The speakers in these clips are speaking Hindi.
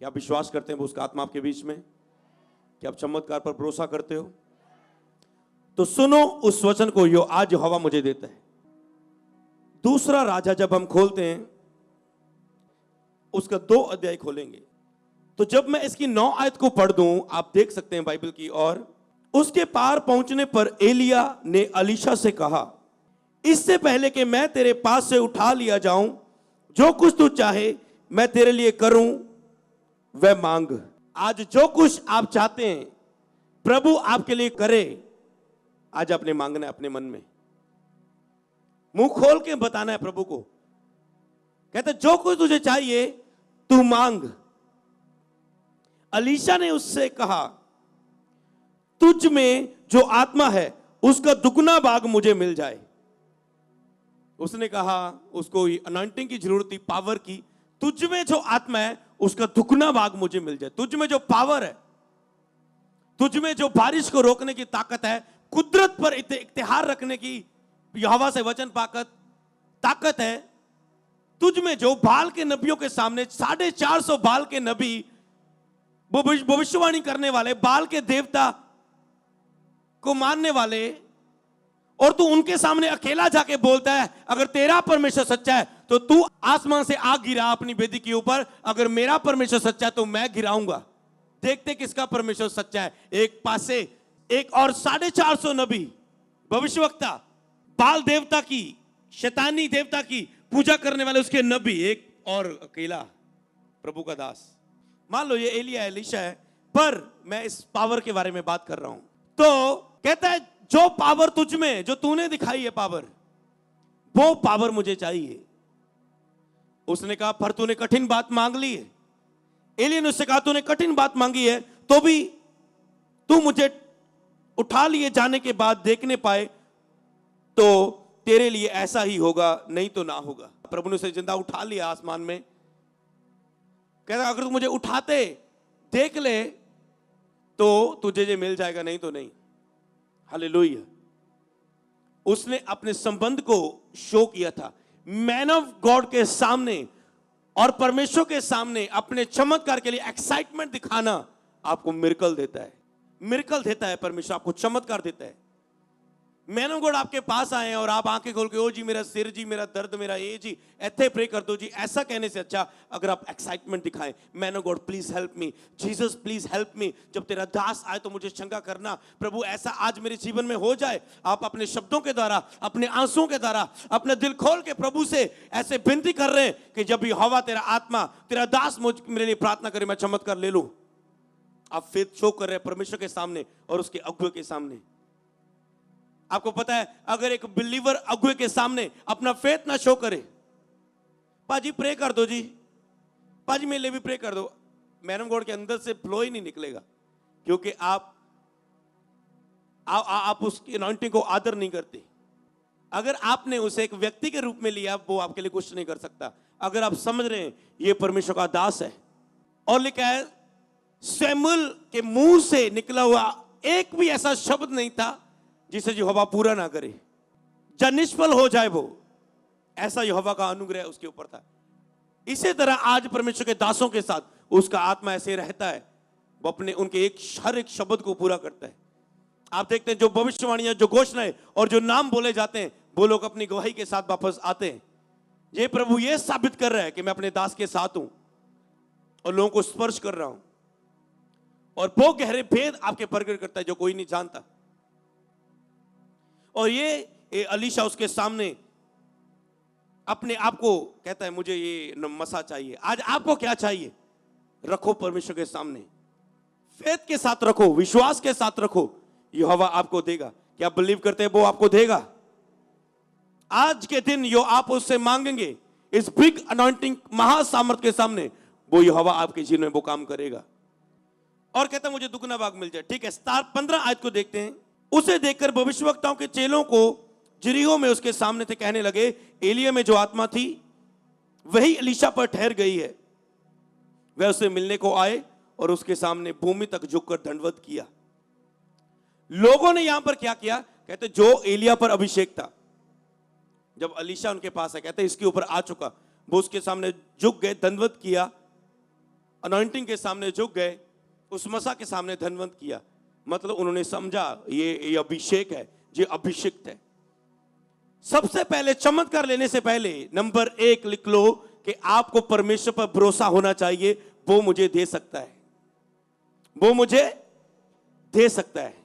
क्या आप विश्वास करते हैं उसका आत्मा आपके बीच में? क्या आप चमत्कार पर भरोसा करते हो? तो सुनो उस वचन को जो आज यहोवा मुझे देता है। दूसरा राजा जब हम खोलते हैं, उसका 2 अध्याय खोलेंगे, तो जब मैं इसकी 9 आयत को पढ़ दूं, आप देख सकते हैं बाइबल की। और उसके पार पहुंचने पर एलिया ने अलीशा से कहा, इससे पहले कि मैं तेरे पास से उठा लिया जाऊं, जो कुछ तू चाहे मैं तेरे लिए करूं वह मांग। आज जो कुछ आप चाहते हैं प्रभु आपके लिए करे, आज आपने मांगना है अपने मन में, मुंह खोल के बताना है प्रभु को। कहते जो कुछ तुझे चाहिए तू मांग। अलीशा ने उससे कहा, तुझ में जो आत्मा है उसका दुगना भाग मुझे मिल जाए। उसने कहा, उसको अनॉइंटिंग की जरूरत थी, पावर की। तुझ में जो आत्मा है उसका दुगना भाग मुझे मिल जाए। तुझ में जो पावर है, तुझ में जो बारिश को रोकने की ताकत है, कुदरत पर इख्तियार रखने की यहोवा से वचन पाकर ताकत है, तुझ में जो बाल के नबियों के सामने 450 बाल के नबी भविष्यवाणी करने वाले, बाल के देवता को मानने वाले, और तू उनके सामने अकेला जाके बोलता है अगर तेरा परमेश्वर सच्चा है तो तू आसमान से आग गिरा अपनी वेदी के ऊपर, अगर मेरा परमेश्वर सच्चा है तो मैं गिराऊंगा। देखते किसका परमेश्वर सच्चा है। एक पासे एक और 450 नबी भविष्यवक्ता, बाल देवता की, शैतानी देवता की पूजा करने वाले उसके नबी, एक और अकेला प्रभु का दास। मान लो ये एलिया एलीशा है, पर मैं इस पावर के बारे में बात कर रहा हूं। तो कहता है जो पावर तुझ में, जो तूने दिखाई है पावर, वो पावर मुझे चाहिए। उसने कहा, पर तूने कठिन बात मांग ली है। एलिया ने उससे कहा, तूने कठिन बात मांगी है तो भी तू मुझे उठा लिए जाने के बाद देखने पाए तो तेरे लिए ऐसा ही होगा, नहीं तो ना होगा। प्रभु ने उसे जिंदा उठा लिया आसमान में। कहता अगर तू मुझे उठाते देख ले तो तुझे ये मिल जाएगा, नहीं तो नहीं। हालेलुया। उसने अपने संबंध को शो किया था मैन ऑफ गॉड के सामने और परमेश्वर के सामने। अपने चमत्कार के लिए एक्साइटमेंट दिखाना आपको मिरेकल देता है। मिरेकल देता है परमेश्वर, आपको चमत्कार देता है। मैन ऑफ गॉड आपके पास आए और आप आंखें खोल के, ओ जी मेरा सिर, जी मेरा दर्द, मेरा ये जी ऐसे प्रे कर दो जी, ऐसा कहने से अच्छा अगर आप एक्साइटमेंट दिखाएं, man of God please help me, Jesus please help me. जब तेरा दास आए तो मुझे शंका करना, प्रभु ऐसा आज मेरे जीवन में हो जाए। आप अपने शब्दों के द्वारा, अपने आंसुओं के द्वारा, अपने दिल खोल के प्रभु से ऐसे विनती कर रहे हैं कि जब यहोवा तेरा आत्मा, तेरा दास मेरे लिए प्रार्थना करे, मैं चमत्कार ले लूं। आप फेथ शो कर रहे हैं परमेश्वर के सामने और उसके अगुवे के सामने। आपको पता है अगर एक बिलीवर अगुवे के सामने अपना फेथ ना शो करे, पाजी प्रे कर दो जी, पाजी मेरे लिए भी प्रे कर दो, मैन ऑफ गॉड के अंदर से फ्लो ही नहीं निकलेगा, क्योंकि आप उसकी अनॉइंटिंग को आदर नहीं करते। अगर आपने उसे एक व्यक्ति के रूप में लिया, वो आपके लिए कुछ नहीं कर सकता। अगर आप समझ रहे हैं ये परमेश्वर का दास है, और लिखा है सैमुएल के मुंह से निकला हुआ एक भी ऐसा शब्द नहीं था जिसे यहोवा पूरा ना करे, जब निष्फल हो जाए वो, ऐसा यहोवा का अनुग्रह उसके ऊपर था। इसी तरह आज परमेश्वर के दासों के साथ उसका आत्मा ऐसे रहता है, वो अपने उनके हर एक शब्द को पूरा करता है। आप देखते हैं जो भविष्यवाणियां, जो घोषणाएं और जो नाम बोले जाते हैं, वो लोग अपनी गवाही के साथ वापस आते हैं। ये प्रभु ये साबित कर रहा है कि मैं अपने दास के साथ हूं और लोगों को स्पर्श कर रहा हूं, और वो गहरे भेद आपके प्रकट करता है जो कोई नहीं जानता। और ये अलीशा उसके सामने अपने आप को कहता है मुझे ये मसा चाहिए। आज आपको क्या चाहिए, रखो परमेश्वर के सामने, फेथ के साथ रखो, विश्वास के साथ रखो, यहोवा आपको देगा। क्या आप बिलीव करते हैं वो आपको देगा? आज के दिन जो आप उससे मांगेंगे इस बिग अनॉइंटिंग महासामर्थ के सामने, वो यहोवा आपके जीवन में वो काम करेगा। और कहता है मुझे दुगना भाग मिल जाए। ठीक है, 15 आयत को देखते हैं। उसे देखकर भविष्यवक्ताओं के चेलों को यरीहो में उसके सामने थे कहने लगे, एलिया में जो आत्मा थी वही एलीशा पर ठहर गई है। वह उसे मिलने को आए और उसके सामने भूमि तक झुककर दंडवत किया। लोगों ने यहां पर क्या किया? कहते जो एलिया पर अभिषेक था, जब एलीशा उनके पास है, कहते इसके ऊपर आ चुका, वो उसके सामने झुक गए, दंडवत किया। अनॉइंटिंग के सामने झुक गए, उस मसा के सामने धन्यवाद किया। मतलब उन्होंने समझा ये अभिषेक है, ये अभिषिक्त है। सबसे पहले चमत्कार लेने से पहले नंबर 1 लिख लो कि आपको परमेश्वर पर भरोसा होना चाहिए, वो मुझे दे सकता है, वो मुझे दे सकता है।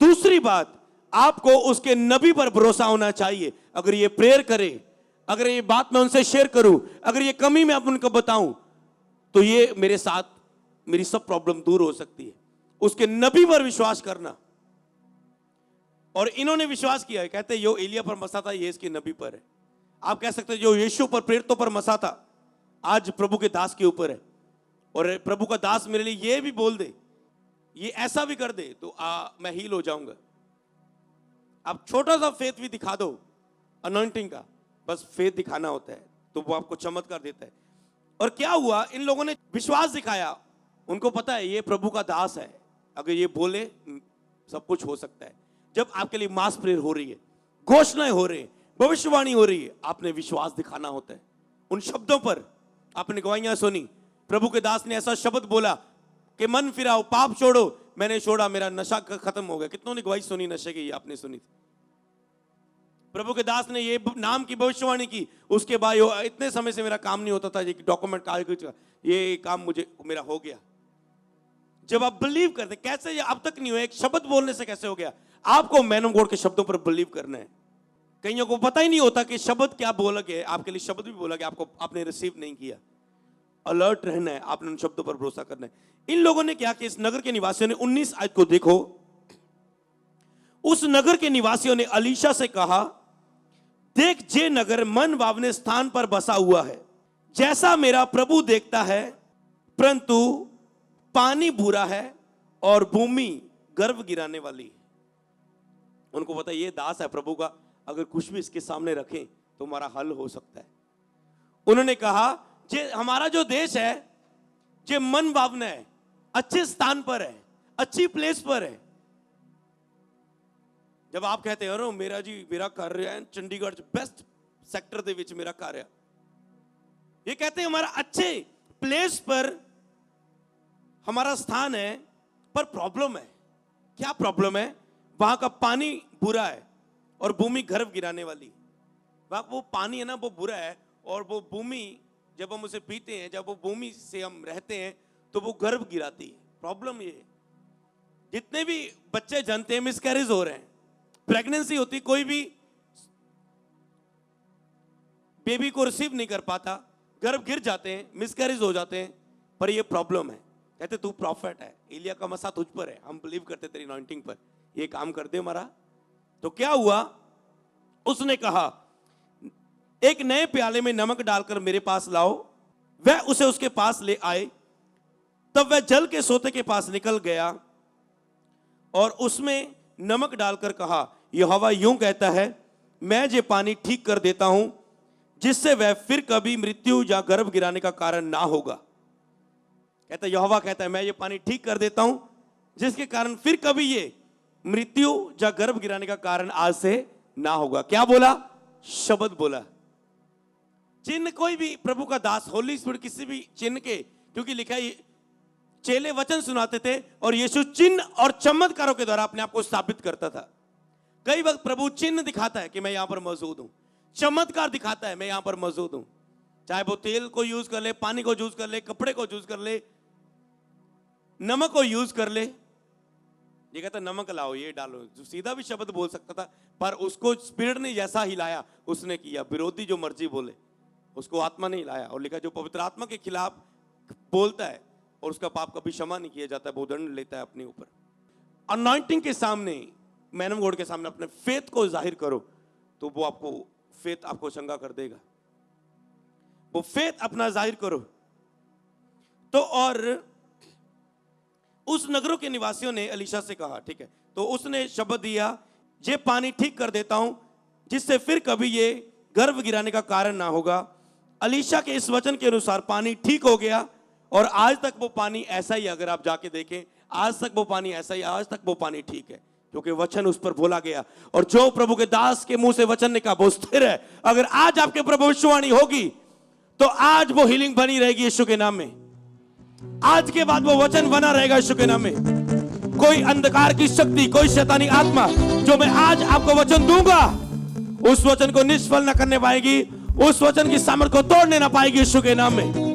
दूसरी बात, आपको उसके नबी पर भरोसा होना चाहिए। अगर ये प्रेयर करे, अगर ये बात मैं उनसे शेयर करूं, अगर ये कमी मैं उनको बताऊं, तो ये मेरे साथ मेरी सब प्रॉब्लम दूर हो सकती है। उसके नबी पर विश्वास करना। और इन्होंने विश्वास किया है, कहते हैं यो एलिया पर मसा था, ये इसके नबी पर है। आप कह सकते हैं जो यीशु पर प्रेरितों पर मसा था, आज प्रभु के दास के ऊपर है। और प्रभु का दास मेरे लिए ये भी बोल दे, ये ऐसा भी कर दे, तो मैं हील हो जाऊंगा। आप छोटा सा फेथ भी दिखा दो अनॉइंटिंग का, बस फेथ दिखाना होता है, तो वो आपको चमत्कार देता है। और क्या हुआ, इन लोगों ने विश्वास दिखाया। उनको पता है ये प्रभु का दास है, अगर ये बोले सब कुछ हो सकता है। जब आपके लिए मास प्रेयर हो रही है, घोषणाएं हो रही है, भविष्यवाणी हो रही है, आपने विश्वास दिखाना होता है। उन शब्दों पर आपने गवाहियां सुनी। प्रभु के दास ने ऐसा शब्द बोला कि मन फिराओ, पाप छोड़ो। मैंने छोड़ा, मेरा नशा खत्म हो गया। कितनों ने गवाही सुनी नशे की? आपने सुनी थी। प्रभु के दास ने ये नाम की भविष्यवाणी की। उसके बाद इतने समय से मेरा काम नहीं होता था, ये डॉक्यूमेंट कागज, ये काम मुझे मेरा हो गया। जब आप बिलीव करते, कैसे ये अब तक नहीं हुआ, एक शब्द बोलने से कैसे हो गया? आपको मैन ऑफ गॉड के शब्दों पर बिलीव करना है। कईयों को पता ही नहीं होता कि शब्द क्या बोला गया, आपके लिए शब्द भी बोला गया, आपने रिसीव नहीं किया। अलर्ट रहना है, आपने उन शब्दों पर भरोसा करना है। इन लोगों ने क्या कि इस नगर के निवासियों ने 19 आयत को देखो। उस नगर के निवासियों ने अलीशा से कहा, देख जे नगर मन भावने स्थान पर बसा हुआ है, जैसा मेरा प्रभु देखता है, परंतु पानी बुरा है और भूमि गर्भ गिराने वाली है। उनको पता ये दास है प्रभु का, अगर कुछ भी इसके सामने रखें तो हमारा हल हो सकता है। उन्होंने कहा जे हमारा जो देश है, जे मन भावना है, अच्छे स्थान पर है, अच्छी प्लेस पर है। जब आप कहते हैं अरे मेरा कार्य है चंडीगढ़ बेस्ट सेक्टर दे विच मेरा कार्य, ये कहते हैं हमारा अच्छे प्लेस पर हमारा स्थान है, पर प्रॉब्लम है। क्या प्रॉब्लम है? वहां का पानी बुरा है और भूमि गर्भ गिराने वाली। वहां वो पानी है ना, वो बुरा है, और वो भूमि जब हम उसे पीते हैं, जब वो भूमि से हम रहते हैं, तो वो गर्भ गिराती है। प्रॉब्लम ये है, जितने भी बच्चे जनते हैं मिसकैरेज हो रहे हैं, प्रेगनेंसी होती, कोई भी बेबी को रिसीव नहीं कर पाता, गर्भ गिर जाते हैं, मिसकैरेज हो जाते हैं, पर ये प्रॉब्लम है। कहते तू प्रॉफिट है, एलिया का मसा तुझ पर है, हम बिलीव करते तेरी अनॉइंटिंग पर, ये काम कर दे हमारा। तो क्या हुआ? उसने कहा एक नए प्याले में नमक डालकर मेरे पास लाओ। वह उसे उसके पास ले आए। तब वह जल के सोते के पास निकल गया और उसमें नमक डालकर कहा, यहोवा यूं कहता है, मैं ये पानी ठीक कर देता हूं, जिससे वह फिर कभी मृत्यु या गर्भ गिराने का कारण ना होगा। कहता यहोवा कहता है, मैं ये पानी ठीक कर देता हूं, जिसके कारण फिर कभी ये मृत्यु या गर्भ गिराने का कारण आज से ना होगा। क्या बोला? शब्द बोला। चिन्ह कोई भी प्रभु का दास, होली स्पिरिट किसी भी चिन्ह के, क्योंकि लिखा है चेले वचन सुनाते थे और यीशु चिन्ह और चमत्कारों के द्वारा अपने आप को स्थापित करता था। कई वक्त प्रभु चिन्ह दिखाता है कि मैं यहां पर मौजूद हूं, चमत्कार दिखाता है मैं यहां पर मौजूद हूं। चाहे वो तेल को यूज कर ले, पानी को यूज कर ले, कपड़े को यूज कर ले, नमक को यूज कर ले। ये कहता नमक लाओ, ये डालो, जो सीधा भी शब्द बोल सकता था, पर उसको स्पिरिट ने जैसा हिलाया उसने किया। विरोधी जो मर्जी बोले उसको आत्मा नहीं हिलाया। और लिखा जो पवित्र आत्मा के खिलाफ बोलता है और उसका पाप कभी क्षमा नहीं किया जाता, वो दंड लेता है अपने ऊपर। अनॉइंटिंग के सामने, मैन ऑफ गॉड के सामने अपने फेथ को जाहिर करो, तो वो आपको फेथ आपको चंगा कर देगा। वो फेथ अपना जाहिर करो। तो और उस नगरों के निवासियों ने अलीशा से कहा, ठीक है, तो उसने शब्द दिया, ये पानी ठीक कर देता हूं, जिससे फिर कभी ये गर्भ गिराने का कारण ना होगा। अलीशा के इस वचन के अनुसार पानी ठीक हो गया और आज तक वो पानी ऐसा ही, अगर आप जाके देखें, आज तक वो पानी ऐसा ही, आज तक वो पानी ठीक है, क्योंकि वचन उस पर बोला गया। और जो प्रभु के दास के मुंह से वचन निकला वो स्थिर है। अगर आज आपके ऊपर भविष्यवाणी होगी तो आज वो हीलिंग बनी रहेगी यीशु के नाम में। आज के बाद वो वचन बना रहेगा यीशु के नाम में। कोई अंधकार की शक्ति, कोई शैतानी आत्मा जो मैं आज आपको वचन दूंगा, उस वचन को निष्फल ना करने पाएगी, उस वचन की सामर्थ को तोड़ने ना पाएगी यीशु के नाम में।